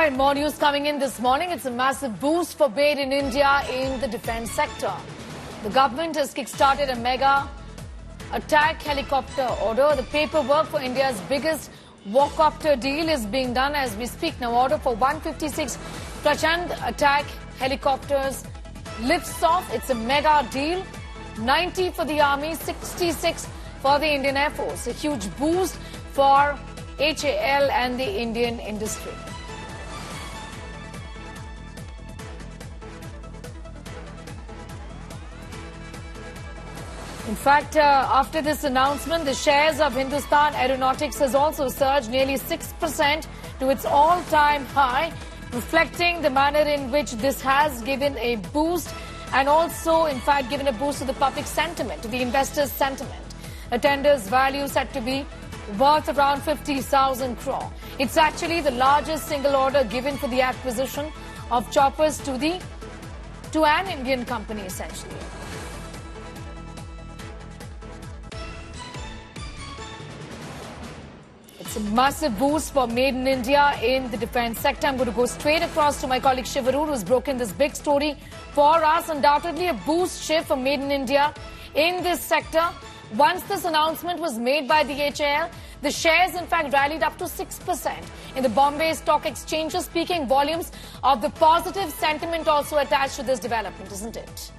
right, more news coming in this morning. It's a massive boost for Made in India in the defense sector. The government has kickstarted a mega attack helicopter order. The paperwork for India's biggest warcopter deal is being done as we speak. Now, order for 156 Prachand attack helicopters lifts off. It's a mega deal. 90 for the Army, 66 for the Indian Air Force. A huge boost for HAL and the Indian industry. In fact, after this announcement, the shares of Hindustan Aeronautics has also surged nearly 6% to its all-time high, reflecting the manner in which this has given a boost and also, in fact, given a boost to the public sentiment, to the investors' sentiment. A tender's value said to be worth around 50,000 crore. It's actually the largest single order given for the acquisition of choppers to an Indian company, essentially. It's a massive boost for Made in India in the defense sector. I'm going to go straight across to my colleague Shivarur, who's broken this big story for us. Undoubtedly a boost, Shiv, for Made in India in this sector. Once this announcement was made by the HAL, the shares, in fact, rallied up to 6% in the Bombay Stock Exchange, speaking volumes of the positive sentiment also attached to this development, isn't it?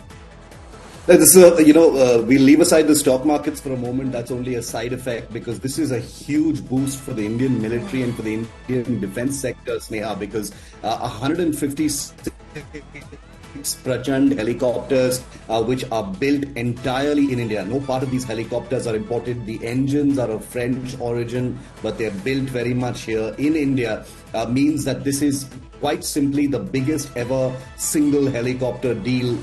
We'll leave aside the stock markets for a moment. That's only a side effect because this is a huge boost for the Indian military and for the Indian defense sector, Sneha, because 156 Prachand helicopters, which are built entirely in India. No part of these helicopters are imported. The engines are of French origin, but they're built very much here in India, means that this is quite simply the biggest ever single helicopter deal,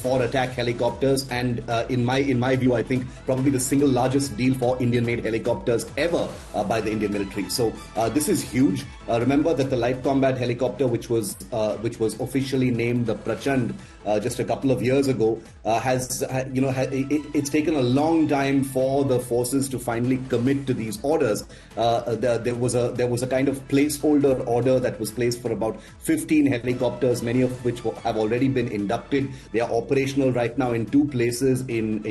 for attack helicopters. And in my view, I think probably the single largest deal for Indian-made helicopters ever by the Indian military. So this is huge. Remember that the light combat helicopter, which was officially named the Prachand just a couple of years ago, it's taken a long time for the forces to finally commit to these orders. There was a kind of placeholder order that was placed for about 15 helicopters, many of which have already been inducted. They are operational right now in two places, in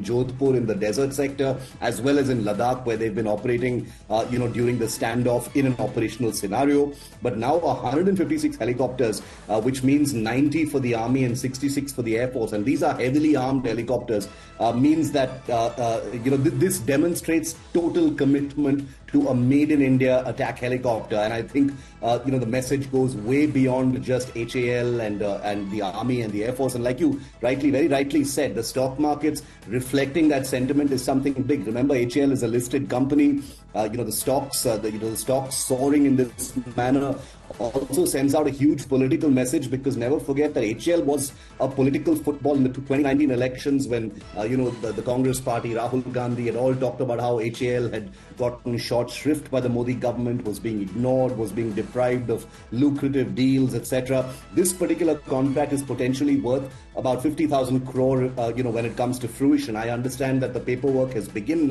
Jodhpur in the desert sector, as well as in Ladakh, where they've been operating during the standoff in an operational scenario. But now 156 helicopters, which means 90 for the Army and 66 for the Air Force, and these are heavily armed helicopters, means that this demonstrates total commitment to a Made in India attack helicopter. And I think the message goes way beyond just HAL and the Army and the Air Force. And like you very rightly said, the stock markets reflecting that sentiment is something big. Remember, HAL is a listed company. The stocks soaring in this manner also sends out a huge political message, because never forget that HAL was a political football in the 2019 elections when the Congress party, Rahul Gandhi, had all talked about how HAL had gotten short shrift by the Modi government, was being ignored, was being deprived of lucrative deals, etc. This particular contract is potentially worth about 50,000 crore, when it comes to fruition. I understand that the paperwork has begun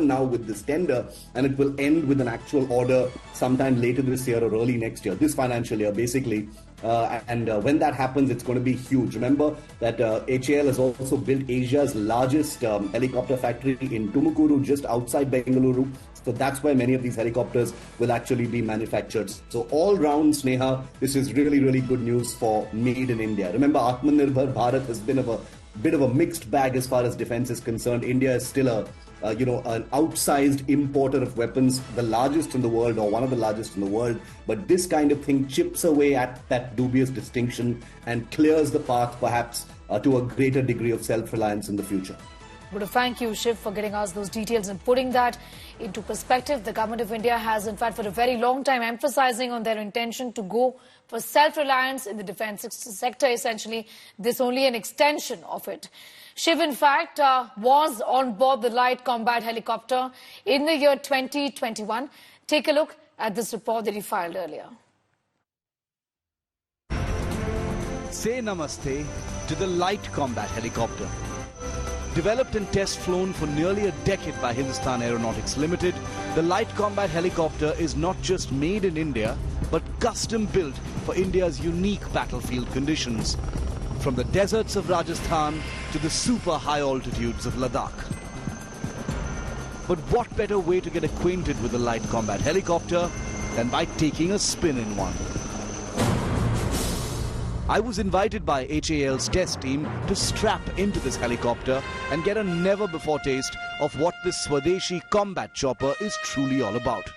now with this tender, and it will end with an actual order sometime later this year or early next year, this financial year, basically. When that happens, it's going to be huge. Remember that HAL has also built Asia's largest helicopter factory in Tumakuru, just outside Bengaluru. So that's where many of these helicopters will actually be manufactured. So all round, Sneha, this is really, really good news for Made in India. Remember, Atmanirbhar Bharat has been a bit of a mixed bag as far as defense is concerned. India is still an outsized importer of weapons, the largest in the world or one of the largest in the world. But this kind of thing chips away at that dubious distinction and clears the path perhaps to a greater degree of self-reliance in the future. I want to thank you, Shiv, for getting us those details and putting that into perspective. The government of India has, in fact, for a very long time emphasizing on their intention to go for self-reliance in the defense sector. Essentially, this only an extension of it. Shiv, in fact, was on board the light combat helicopter in the year 2021. Take a look at this report that he filed earlier. Say namaste to the light combat helicopter. Developed and test flown for nearly a decade by Hindustan Aeronautics Limited, the light combat helicopter is not just made in India, but custom built for India's unique battlefield conditions, from the deserts of Rajasthan to the super high altitudes of Ladakh. But what better way to get acquainted with a light combat helicopter than by taking a spin in one? I was invited by HAL's test team to strap into this helicopter and get a never-before taste of what this Swadeshi combat chopper is truly all about.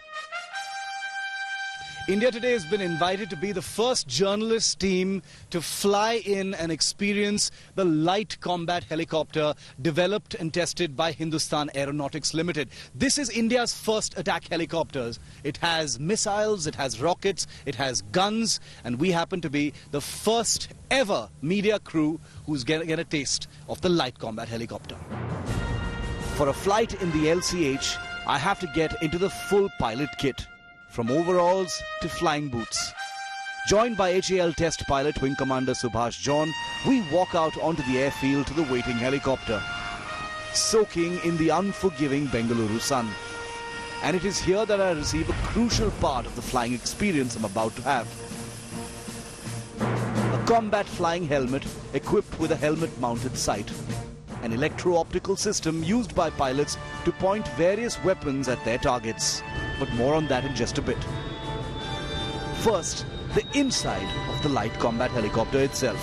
India today has been invited to be the first journalist team to fly in and experience the light combat helicopter developed and tested by Hindustan Aeronautics Limited. This is India's first attack helicopters. It has missiles, it has rockets, it has guns, and we happen to be the first ever media crew who's going to get a taste of the light combat helicopter. For a flight in the LCH, I have to get into the full pilot kit, from overalls to flying boots. Joined by HAL test pilot Wing Commander Subhash John, we walk out onto the airfield to the waiting helicopter, soaking in the unforgiving Bengaluru sun. And it is here that I receive a crucial part of the flying experience I'm about to have. A combat flying helmet equipped with a helmet-mounted sight. An electro-optical system used by pilots to point various weapons at their targets. But more on that in just a bit. First, the inside of the light combat helicopter itself.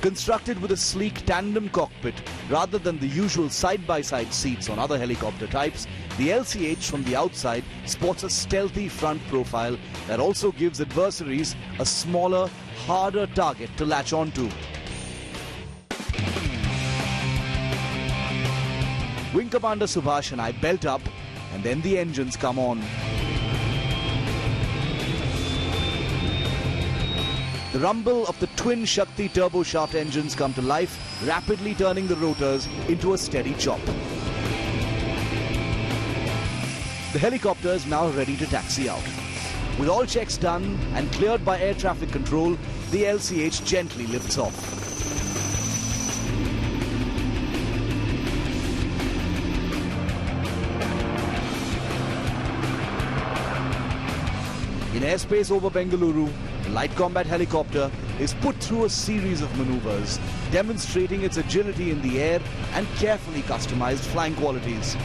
Constructed with a sleek tandem cockpit rather than the usual side-by-side seats on other helicopter types, the LCH from the outside sports a stealthy front profile that also gives adversaries a smaller, harder target to latch onto. Wing Commander Subhash and I belt up, and then the engines come on. The rumble of the twin Shakti turboshaft engines come to life, rapidly turning the rotors into a steady chop. The helicopter is now ready to taxi out. With all checks done and cleared by air traffic control, the LCH gently lifts off. In airspace over Bengaluru, the light combat helicopter is put through a series of maneuvers, demonstrating its agility in the air and carefully customized flying qualities.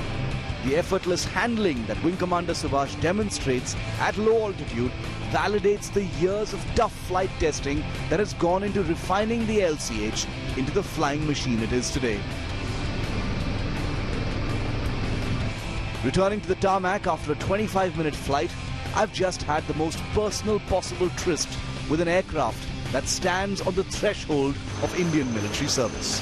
The effortless handling that Wing Commander Subhash demonstrates at low altitude validates the years of tough flight testing that has gone into refining the LCH into the flying machine it is today. Returning to the tarmac after a 25-minute flight, I've just had the most personal possible tryst with an aircraft that stands on the threshold of Indian military service.